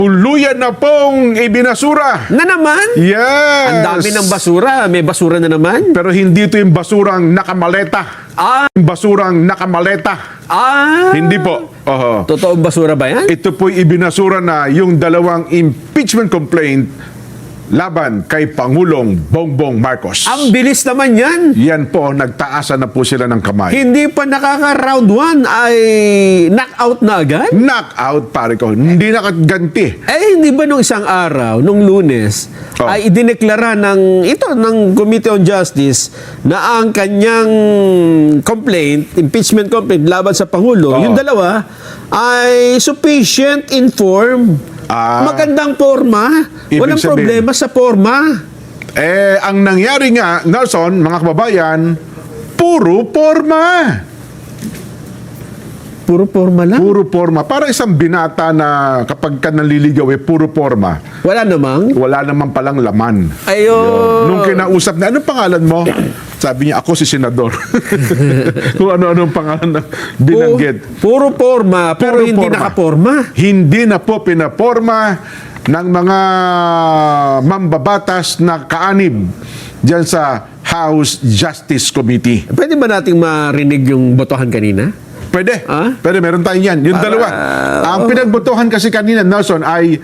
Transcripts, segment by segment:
Tuluyan na pong ibinasura. Na naman? Yes. Ang dami ng basura. May basura na naman. Pero hindi ito yung basurang nakamaleta. Yung basurang nakamaleta. Hindi po. Oho. Totoong basura ba yan? Ito po'y ibinasura na yung dalawang impeachment complaint laban kay Pangulong Bongbong Marcos. Ang bilis naman yan. Yan po, nagtaasan na po sila ng kamay. Hindi pa nakaka-round 1 ay knockout na agad? Knockout, pare ko. Hindi nakaganti. Hindi ba nung isang araw, nung Lunes, ay idineklara ng Committee on Justice na ang kanyang complaint, impeachment complaint laban sa Pangulo, yung dalawa ay sufficient in form. Magandang forma. Walang problema sa forma. Ang nangyari nga, Nelson, mga kababayan, puro forma. Puro forma lang? Puro forma. Para isang binata na kapag ka naliligaw, puro forma. Wala namang? Wala naman palang laman. Ayun. Nung kinausap na, anong pangalan mo? Sabi niya, ako si Senador. Kung ano-anong pangalan na binanggit. Puro forma, pero Puro hindi forma. nakaporma. Hindi na po pinaporma ng mga mambabatas na kaanib dyan sa House Justice Committee. Pwede ba nating marinig yung botohan kanina? Pwede. Pwede, meron tayo yan. Yung dalawa. Ang pinagbotohan kasi kanina, Nelson, ay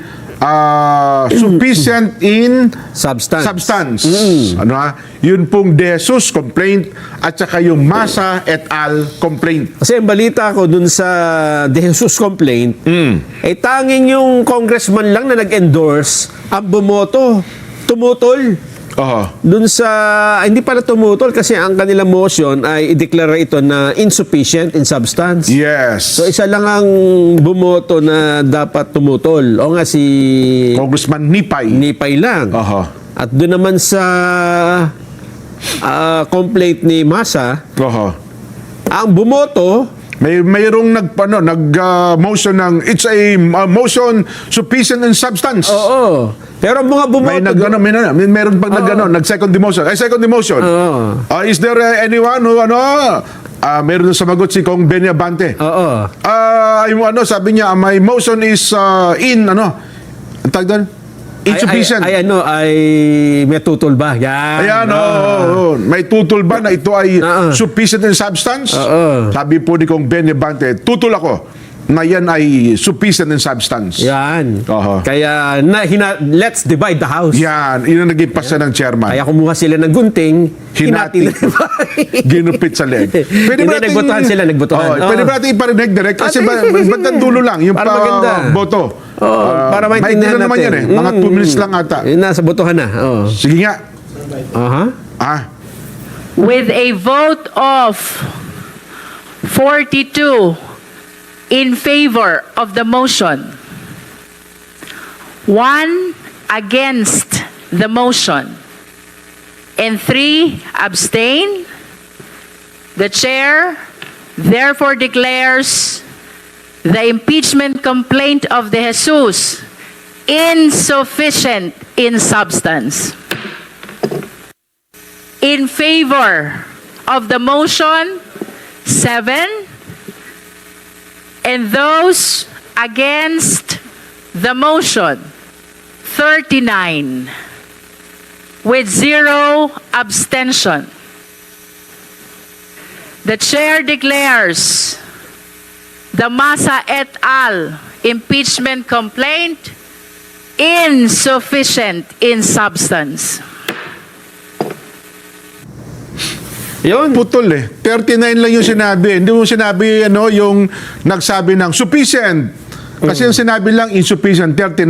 sufficient in Substance. Ano ha? Yun pong De Jesus complaint at saka yung Masa et al. Complaint. Kasi ang balita ko dun sa De Jesus complaint, tanging yung congressman lang na nag-endorse ang bumoto. Tumutol. Dun sa, hindi pala tumutol kasi ang kanilang motion ay ideklara ito na insufficient in substance. Yes. So isa lang ang bumoto na dapat tumutol. O nga si Congressman Nipay. Nipay lang. At doon naman sa complaint ni Masa, ang bumoto, mayroong motion ng it's a motion sufficient in substance. Oo. Pero ang mga bumoto meron pag nag-second demotion. Second demotion. Is there anyone who meron sumagot si Kong Benny Abante. Sabi niya, my motion is ang tawag doon? Insufficient. Ay may tutol ba? Yan. May tutol ba na ito ay sufficient in substance? Sabi po ni Kong Benny Abante, tutol ako na yan ay sufficient in substance. Yan. Kaya let's divide the house. Yan. Yun ang naging pasa ng chairman. Kaya kumuha sila ng gunting, hinati. Ginupit sa leg. Pwede ba natin, nagbotohan. Pwede ba natin iparinig direct? Kasi ba't dulo lang yung boto? Para maintindihan naman natin. yan Mga 2 minutes lang ata. Nasa botohan na. Sige nga. With a vote of 42 in favor of the motion, 1 against the motion, and 3 abstain, the chair therefore declares the impeachment complaint of De Jesus insufficient in substance. In favor of the motion, 7, and those against the motion, 39, with 0 abstention. The chair declares the Masa et al. Impeachment complaint insufficient in substance. Yun. Putol 39 lang yung sinabi. Hindi mo sinabi yung nagsabi ng sufficient. Kasi yung sinabi lang insufficient, 39.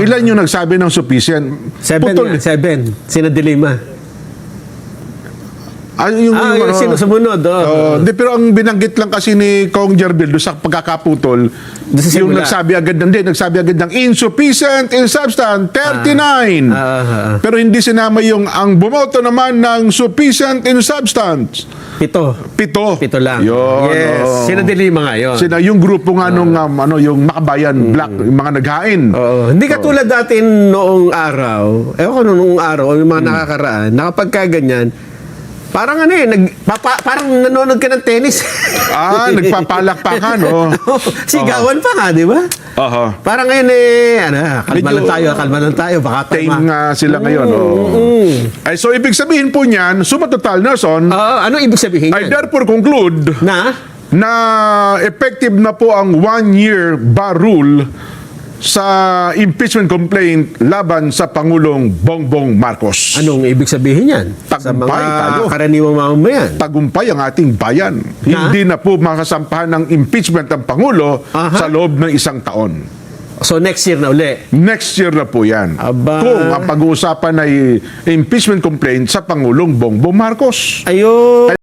Ilan yung nagsabi ng sufficient? 7. Sina Dilima. Sino sumunod? Pero ang binanggit lang kasi ni Kong Jerbil doon sa pagkakaputol, yung nagsabi agad ng insufficient in substance, 39. Pero hindi sinama yung ang bumoto naman ng sufficient in substance. 7 lang. Yun, yes. Sina Dilima nga yun. Yung grupo nga nung yung Makabayan Black, yung mga naghain. Hindi katulad dati noong araw. Ewan ko noong araw, yung mga nakakaraan, nakapagkaganyan, Parang ano parang nanonood ka ng tennis. Nagpapalakpakan, oh. Sigawan pa nga, di ba? Aha. Parang ngayon kalma lang tayo. Baka Tame nga sila ngayon, oh. Ay, so ibig sabihin po niyan, suma total, Nelson, Ano ibig sabihin I yan? therefore conclude na effective na po ang 1-year bar rule sa impeachment complaint laban sa Pangulong Bongbong Marcos. Anong ibig sabihin yan? Sa Tagumpay tayo. mga karaniwang mamamayan. Tagumpay ang ating bayan. Hindi na po makasampahan ng impeachment ang Pangulo sa loob ng 1 taon. So next year na uli. Next year na po yan. Aba. Kung ang pag-uusapan ay impeachment complaint sa Pangulong Bongbong Marcos. Ayun.